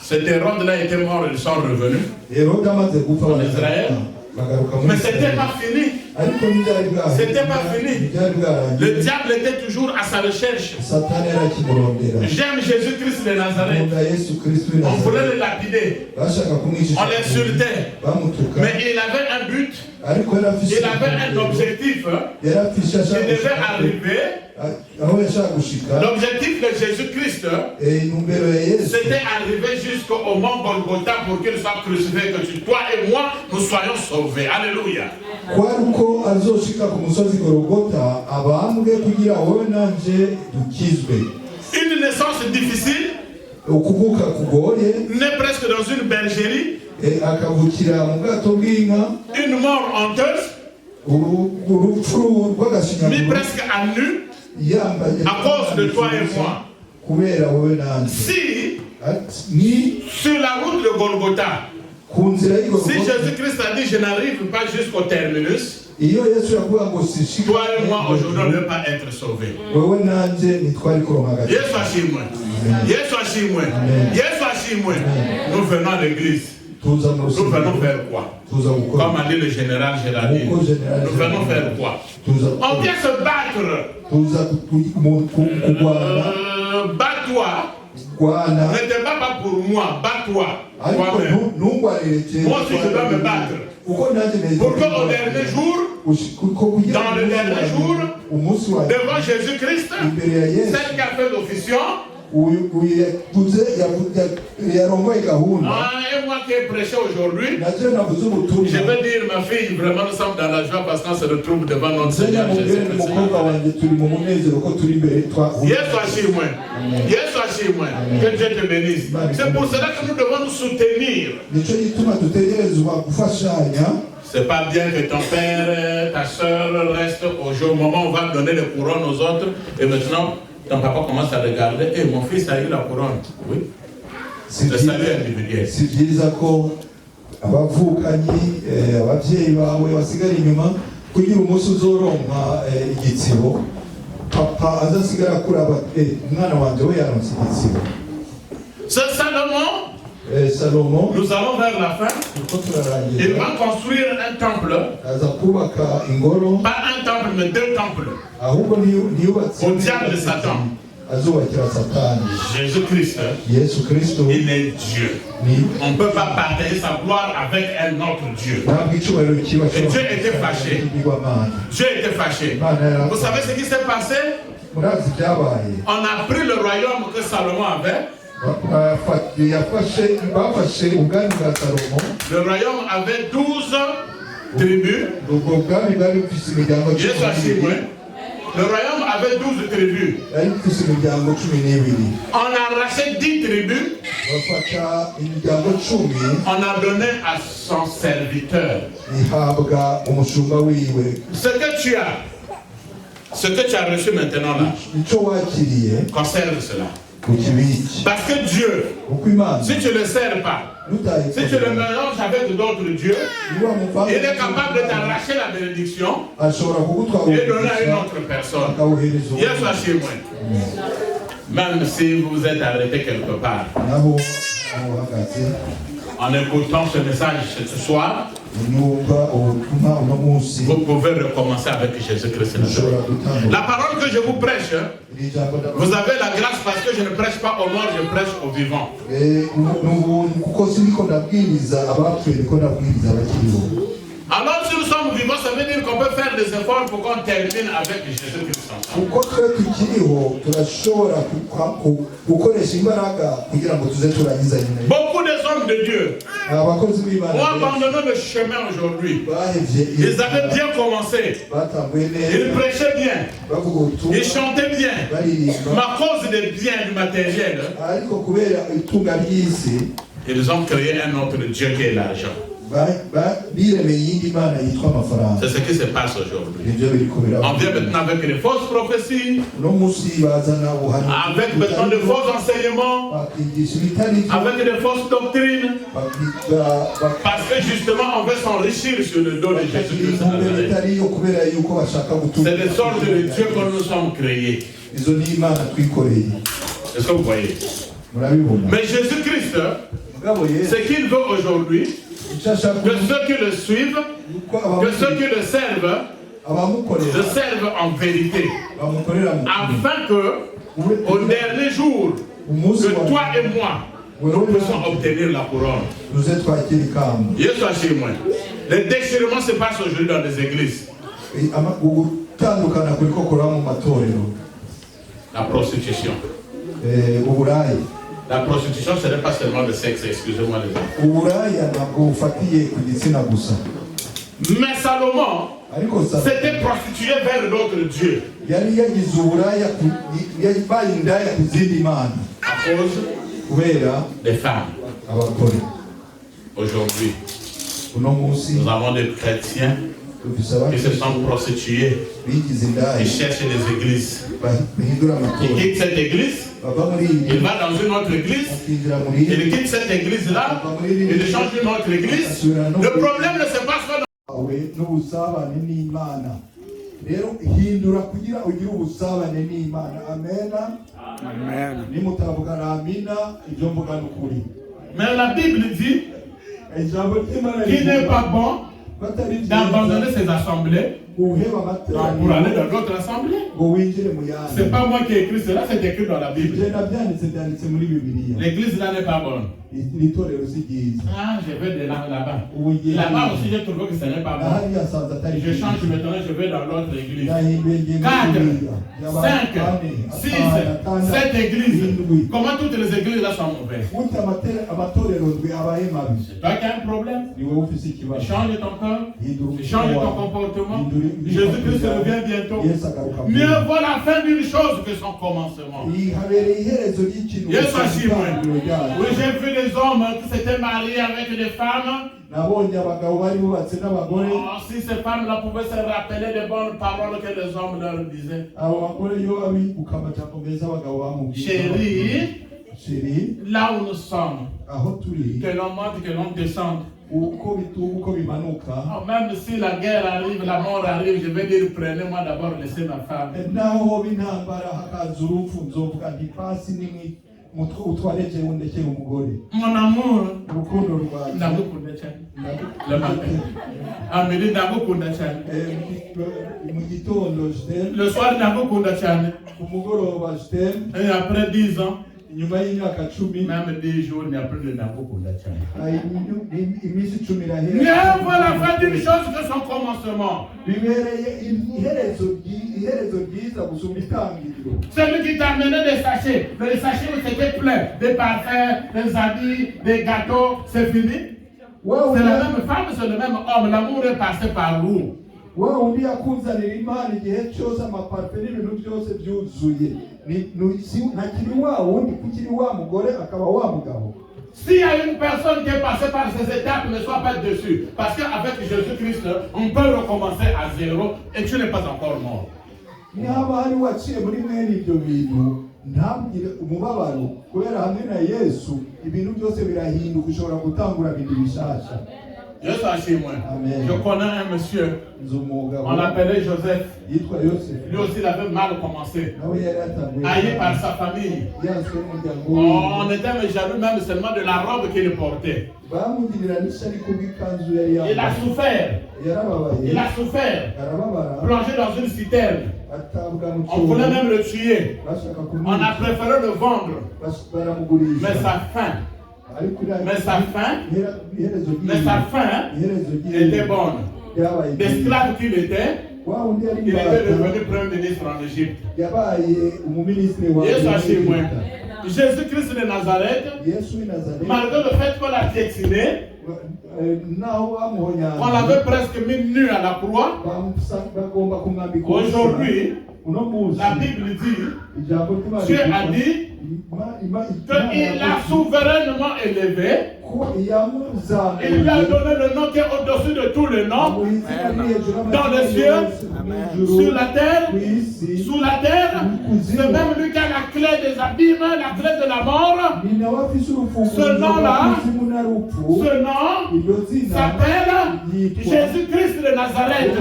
Cet Hérode-là était mort, ils sont revenus en Israël. Mais c'était pas fini. C'était pas fini. Le diable était toujours à sa recherche. J'aime Jésus-Christ de Nazareth. On voulait le lapider. On l'insultait. Mais il avait un but. Il avait un objectif qui devait arriver. L'objectif de Jésus-Christ, c'était arriver jusqu'au mont Golgotha pour qu'il soit crucifié, que toi et moi, nous soyons sauvés. Alléluia. Une naissance difficile, né presque dans une bergerie, une mort honteuse, mis presque à nu, à cause de toi et moi. Si, sur la route de Golgotha, si Jésus-Christ a dit je n'arrive pas jusqu'au terminus, toi et moi aujourd'hui on ne peut pas être sauvés. Nous venons à l'église. Nous venons faire quoi? Comme a dit le général Géraldine. Nous venons faire quoi? On vient se battre. Bats-toi. Ne te bats pas pour moi, bats-toi. Moi-même. Moi aussi je dois me battre. Pour qu'au dernier jour, dans le dernier jour, devant Jésus-Christ, celle qui a fait l'officiant, Et moi qui ai prêché aujourd'hui, je veux dire, ma fille, vraiment, nous sommes dans la joie parce qu'on se retrouve devant notre Seigneur Jésus-Christ. Que Dieu te bénisse. C'est pour cela que nous devons nous soutenir. C'est pas bien que ton père, ta soeur restent au moment où on va donner les couronnes aux autres et maintenant ton papa commence à regarder et mon fils a eu la couronne. Oui. Le salut individuel. Si byiza ko abavukanyi ababyeyi bawe basigara inyuma kugira umunsi uzoronka igitsibo papa azasigara kuraba umwana wanje we yaronse igitsibo. C'est Salomon, nous allons vers la fin. Il va construire un temple. Pas un temple, mais 2 temples. Au diable de Satan. Jésus-Christ, il est Dieu. On ne peut pas partager sa gloire avec un autre Dieu. Et Dieu était fâché. Dieu était fâché. Vous savez ce qui s'est passé? On a pris le royaume que Salomon avait. Le royaume avait 12 tribus. Le royaume avait 12 tribus. On a arraché 10 tribus. On a donné à son serviteur. Ce que tu as reçu maintenant là, conserve cela. Parce que Dieu, si tu ne le sers pas, si tu le mélanges avec d'autres dieux, il est capable de t'arracher la bénédiction et donner à une autre personne. Hier soir chez moi, même si vous vous êtes arrêté quelque part, en écoutant ce message ce soir, vous pouvez recommencer avec Jésus-Christ. La parole que je vous prêche, vous avez la grâce parce que je ne prêche pas aux morts, je prêche aux vivants. Alors si nous sommes vivants, ça veut dire qu'on peut faire des efforts pour qu'on termine avec Jésus-Christ. Beaucoup des hommes de Dieu ont abandonné le chemin aujourd'hui. Ils avaient bien commencé. Ils prêchaient bien. Ils chantaient bien. Mais à cause des biens du matériel, ils ont créé un autre Dieu qui est l'argent. C'est ce qui se passe aujourd'hui. On vient maintenant avec les fausses prophéties, avec maintenant de faux enseignements, avec des fausses doctrines, parce que justement on veut s'enrichir sur le dos de Jésus-Christ. C'est des sortes de Dieu que nous sommes créés. Est-ce que vous voyez? Mais Jésus-Christ, ce qu'il veut aujourd'hui, que ceux qui le suivent, que ceux qui le servent en vérité, afin que, au dernier jour, que toi et moi, nous puissions obtenir la couronne. Hier soir chez moi, le déchirement se passe aujourd'hui dans les églises. La prostitution. La prostitution, ce n'est pas seulement le sexe, excusez-moi les enfants. Mais Salomon s'était prostitué vers d'autres dieux. À cause des femmes. Aujourd'hui, nous avons des chrétiens qui se sont prostitués, qui cherchent des églises. Qui quittent cette église, il va dans une autre église, il quitte cette église-là, il change une autre église. Le problème ne se passe pas dans... Mais la Bible dit qu'il n'est pas bon d'abandonner ses assemblées pour aller dans d'autres assemblées. C'est pas moi qui ai écrit cela, c'est écrit dans la Bible. L'église là n'est pas bonne. Ah, je vais de là-bas. Là-bas aussi, j'ai trouvé que ce n'est pas bon. Je change maintenant, je vais dans l'autre église. 4, 5, 6, 7 églises. Comment toutes les églises là sont mauvaises? C'est toi qui as un problème. Change ton cœur, change ton comportement. Jésus-Christ revient bientôt. Mieux vaut la fin d'une chose que son commencement. Oui, j'ai vu des hommes qui s'étaient mariés avec des femmes. Oh, si ces femmes-là pouvaient se rappeler des bonnes paroles que les hommes leur disaient. Chérie, là où nous sommes, que l'on monte, que l'on descende. Oh, même si la guerre arrive, la mort arrive, je vais dire prenez-moi d'abord, laissez ma femme. Mon amour, le soir, et après 10 ans, même 10 jours, il n'y a plus de voilà la fin d'une chose que son commencement. Celui qui t'a amené des sachets, mais les sachets c'était plein, des parfums, des habits, des gâteaux, c'est fini. C'est la même femme, c'est le même homme. L'amour est passé par où? S'il y a une personne qui est passée par ces étapes, ne sois pas dessus. Parce qu'avec Jésus-Christ, on peut recommencer à zéro et tu n'es pas encore mort. Je connais un monsieur, on l'appelait Joseph. Lui aussi, il avait mal commencé. Haï par sa famille. On était jaloux même seulement de la robe qu'il portait. Il a souffert. Il a souffert. Plongé dans une citerne. On voulait même le tuer. On a préféré le vendre. Mais sa fin était bonne. L'esclave qu'il était, il était devenu premier ministre en Égypte. Jésus-Christ de Nazareth, malgré le fait qu'on l'a piétiné, on l'avait presque mis nu à la croix. Aujourd'hui, la Bible dit, Dieu a dit qu'il l'a souverainement élevé. Il lui a donné le nom qui est au-dessus de tous les noms, dans les cieux, sur la terre, sous la terre. C'est même lui qui a la clé des abîmes, la clé de la mort. Ce nom-là, ce nom s'appelle Jésus-Christ de Nazareth.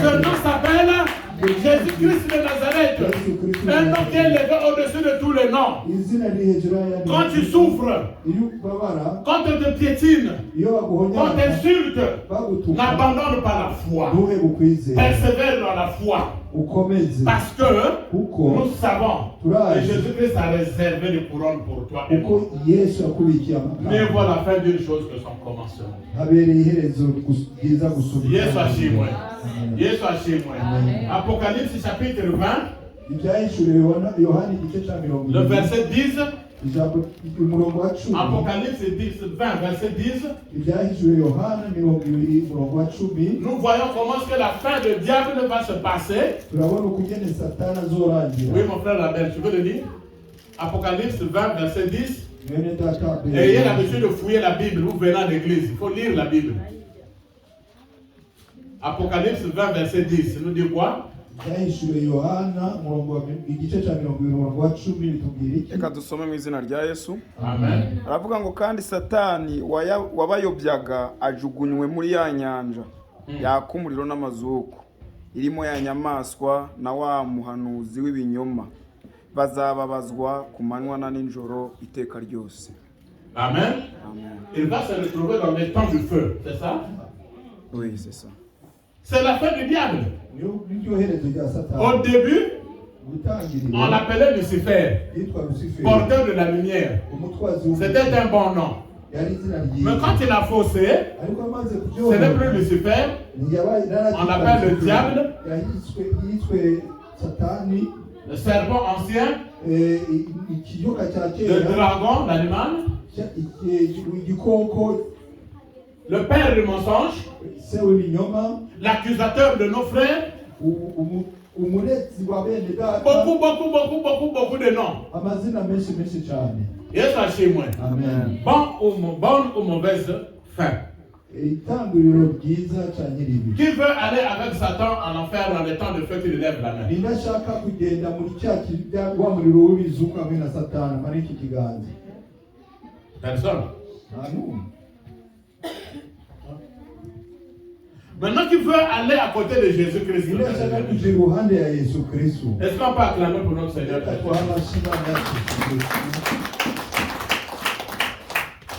Ce nom s'appelle Jésus-Christ de Nazareth. Un nom qui est élevé au-dessus de tous les noms. Quand tu souffres, quand on te piétine, quand on t'insulte, n'abandonne pas la foi. Persévère dans la foi. Parce que nous savons que Jésus-Christ a réservé les couronnes pour toi et moi. Mais voilà la fin d'une chose que son commencement. Yesu ashimwe. Yesu ashimwe. Apocalypse chapitre 20. Le verset 10. Apocalypse 20, verset 10. Nous voyons comment est-ce que la fin de diable va se passer. Oui, mon frère Label, tu veux le lire? Apocalypse 20, verset 10. Ayez l'habitude de fouiller la Bible, vous venez à l'église. Il faut lire la Bible. Apocalypse 20, verset 10. Ça nous dit quoi? Reka dusome mu izina rya Yesu. Amen. Aravuga ngo kandi Satani wabayobyaga ajugunywe muri ya nyanja yaka umuriro n'amazuku irimo ya nyamaswa na wa muhanuzi w'ibinyoma bazababazwa ku manywa na nijoro iteka ryose. Amen. Il va se retrouver dans les temps du feu, c'est ça? Oui, c'est ça. C'est la fin du diable. niryo herezo rya Satani. Au début, Gutangirira, on l'appelait Lucifer, yitwa Lucifer, porteur de la lumière. umutwazi w'umucyo. C'était un bon nom. Yari izina Mais ryiza. quand il a faussé, Ariko amaze ce n'est kubyonona, plus Lucifer, ntiyabaye on l'appelle le diable, yiswe Satani, le serpent ancien, ikiyoka cya le kera, dragon, l'animal, igikoko, le père du mensonge, se w'ibinyoma, l'accusateur de nos frères. umurezi wa bene data. Beaucoup de noms. Amazina menshi cyane. Yesu ashimwe. Amen. Bonne ou mauvaise fin. Itanguriro ryiza cyane ribi. Qui veut aller avec Satan en enfer dans les temps de feu, qu'il lève la main. Ndashaka kugenda muri cya kirya wa muriro w'ibizuka hamwe na Satani muri iki kiganza. Personne. Nanu. Maintenant qui veut aller à côté de Jésus-Christ. Ndashaka kuja iruhande ya Yesu Kristo. Est-ce qu'on peut acclamer pour notre Seigneur?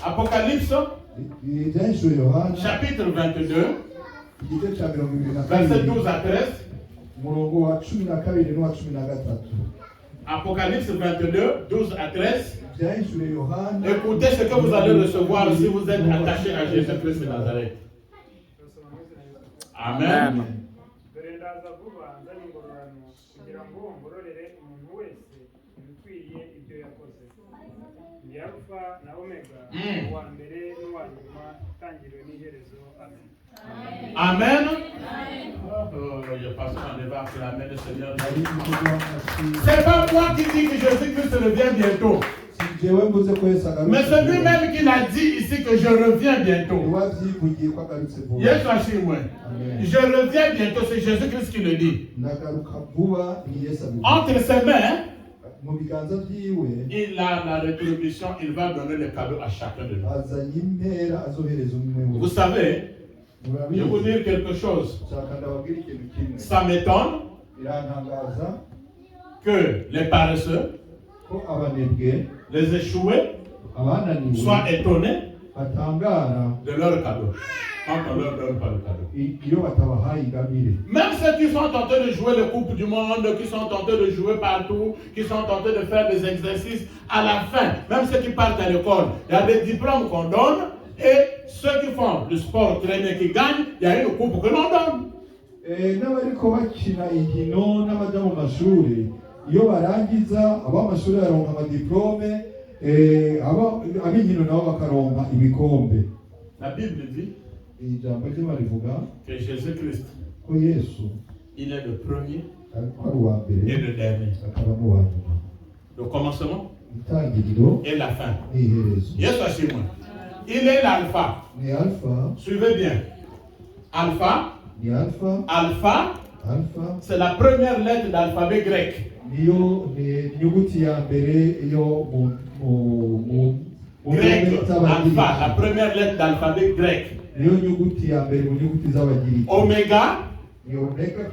Apocalypse, chapitre 22, verset 12 à 13. Apocalypse 22, 12 à 13. Écoutez ce que vous allez recevoir si vous êtes attaché à Jésus-Christ de Nazareth. Amen. Amen. Je pense qu'on va acclamer le Seigneur. C'est pas moi qui dis que Jésus-Christ revient bientôt. Mais c'est lui-même qui l'a dit ici que je reviens bientôt. Je reviens bientôt, c'est Jésus-Christ qui le dit. Entre ses mains, il a la rétribution, il va donner le cadeau à chacun de nous. Vous savez, je vais vous dire quelque chose. Ça m'étonne que les paresseux, les échoués, soient étonnés de leur cadeau. Quand on leur donne pas le cadeau. Même ceux qui sont tentés de jouer le Coupe du Monde, qui sont tentés de jouer partout, qui sont tentés de faire des exercices, à la fin, même ceux qui partent à l'école, il y a des diplômes qu'on donne, et ceux qui font du sport traîné qui gagnent, il y a une coupe que l'on donne. Iyo barangiza abamashuri baronka amadiplome abinkino nabo bakaronka ibikombe. La Bible dit ijambo ry'Imana rivuga que Jésus-Christ, ko Yesu il est le premier ari uwa mbere et le dernier, akaba n'uwa nyuma, le commencement itangiriro et la fin. n'iherezo. Yesu ashimwe. Il est l'alpha. Ni alpha. Suivez bien. Alpha. Ni alpha. Alpha. Alpha. C'est la première lettre de l'alphabet grec. Niyo nyuguti ya mbere yo Grec, alpha, la première lettre d'alphabet grec. Niyo nyuguti ya mbere mu nyuguti z'abagiriki. Oméga. Ni omega.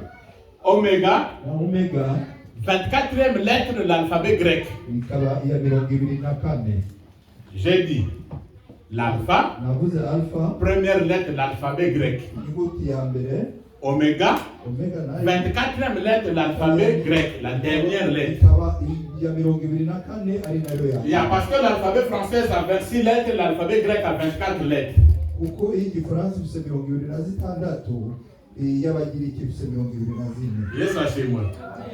Oméga. Na omega. 24e lettre de l'alphabet grec. Ikaba iya 24. J'ai dit l'alpha. Navuze alpha. Première lettre de l'alphabet grec. Nyuguti ya mbere. Oméga. Omega na 24e lettre de l'alphabet grec, la dernière lettre. Il y a parce que l'alphabet français a 26 lettres, l'alphabet grec a 24 lettres. Yes, chez moi.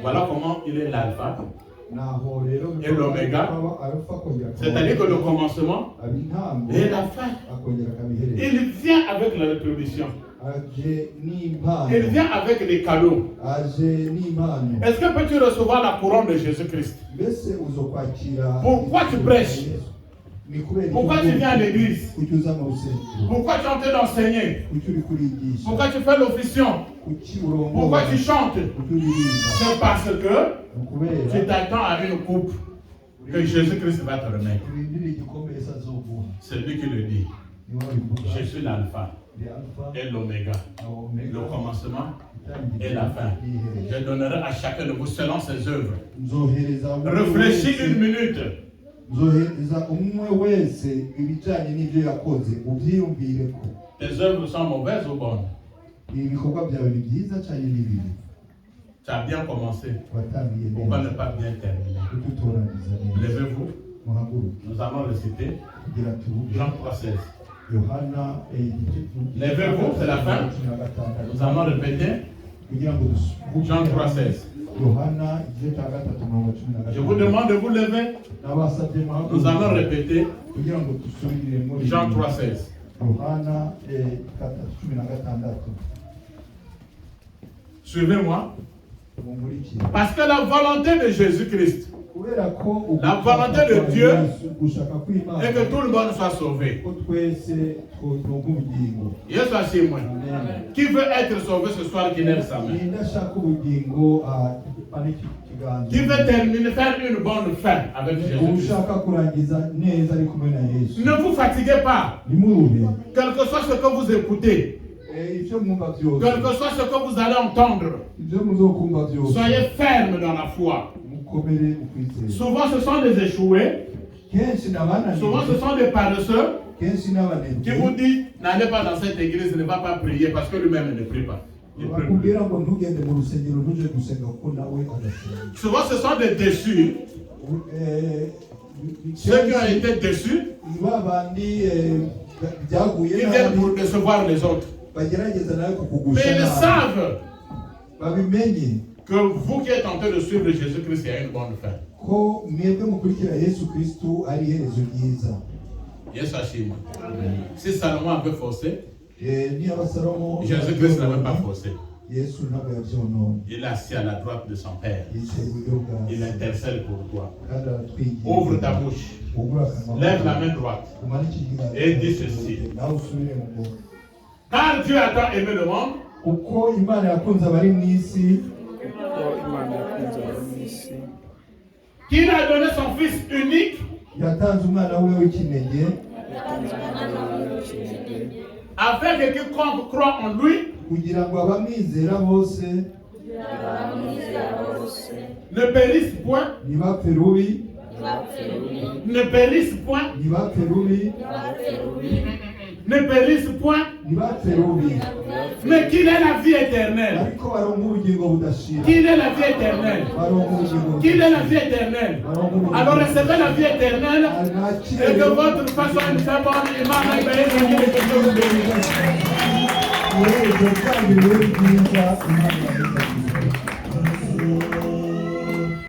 Voilà comment il est l'alpha et l'oméga. C'est-à-dire que le commencement et la fin. Il vient avec la rétribution. Il vient avec des cadeaux. Est-ce que peux-tu recevoir la couronne de Jésus-Christ? Pourquoi tu prêches? Pourquoi tu viens à l'église? Pourquoi tu es en train d'enseigner? Pourquoi tu fais l'officiant? Pourquoi tu chantes? C'est parce que tu t'attends à une coupe que Jésus-Christ va te remettre. C'est lui qui le dit. Je suis l'alpha et l'oméga, le commencement et la fin. Je donnerai à chacun de vous selon ses œuvres. Réfléchis une minute. Tes œuvres sont mauvaises ou bonnes? ibikorwa byawe ni byiza cyane ni bibi. Tu as bien commencé. Watangiye Pourquoi ne neza. pas bien terminer? Kututorangiza neza. Levez-vous. Muhaguruke. Nous allons réciter Kugira tuvuge. Jean 3,16. Yohana igice Levez-vous, c'est la fin. Nous allons répéter kugira ngo dusubuke. Jean 3,16. Yohana igice cya gatatu mirongo cumi na Je vous gatanu. demande de vous lever. N'abasabye muhaguruke. Nous allons répéter kugira ngo dusubire muri Jean 3,16. Yohana gatatu cumi na gatandatu. Suivez-moi. Mumurikire. Parce que la volonté de Jésus-Christ Kubera ko La volonté de Dieu gushaka kw'Imana est que tout le monde soit sauvé. ko twese tworonka ubugingo. Yesu ashimwe. Amen. Qui veut être sauvé ce soir qui lève sa main? Ninde ashaka ubugingo ari ikiganza. Qui veut terminer, faire une bonne fin avec Jésus-Christ? Ushaka kurangiza neza ari kumwe na Yesu. Ne vous fatiguez pas. Nimurube. Quel que soit ce que vous écoutez, Ivyo mwumva byose. quel que soit ce que vous allez entendre, Ivyo muzokumva byose. soyez fermes dans la foi. Mukomere mu kwizera. Souvent ce sont des échoués, Kenshi n'abananiwe. souvent ce sont des paresseux Kenshi n'abanebwe. qui vous disent n'allez pas dans cette église, ne va pas prier parce que lui-même ne prie pas. Il prie. bakubwira ngo ntugende mu rusengero ntuje gusenga kuko nawe adasenga. Souvent ce sont des déçus, ceux qui ont été déçus, babandi byaguye qui viennent nabi pour décevoir les autres. bagerageza nawe Mais kukugusha ils nabi. savent babimenye que vous qui êtes en train de suivre Jésus-Christ, il y a une bonne fin. ko mwebwe mukurikira Yesu Kristo ari iherezo ryiza. Yesu ashimwe. Si Salomon avait forcé, Niba Salomo Jésus-Christ n'avait pas forcé. Yesu ntabwo yabyononye. Il est assis à la droite de son Père. Yicaye iburyo bwa Il intercède pour toi. kandi aratwigira. Ouvre ta bouche. Ugura akanwa Lève la kawe. main droite. Umanike ikiganza Et dis cyawe. ceci. Nawe usubire mu ngo. Car Dieu a tant aimé le monde Uko Imana yakunze abari mu isi qu'il a donné son Fils unique yatanze umwana we w'ikinege afin que quiconque croit en lui kugira ngo abamwizera bose ne périsse point, ntibapfe rubi ne périsse point, ntibapfe rubi ne périsse point, ntibapfe rubi mais qu'il ait la vie éternelle. ariko baronka ubugingo budashira Qu'il ait la vie éternelle. baronka ubugingo Qu'il ait la vie éternelle. Alors recevez la vie éternelle et que votre façon de faire bonne image et que Dieu vous bénisse. iherezo ryabyo ribe ryiza Imana ibahe.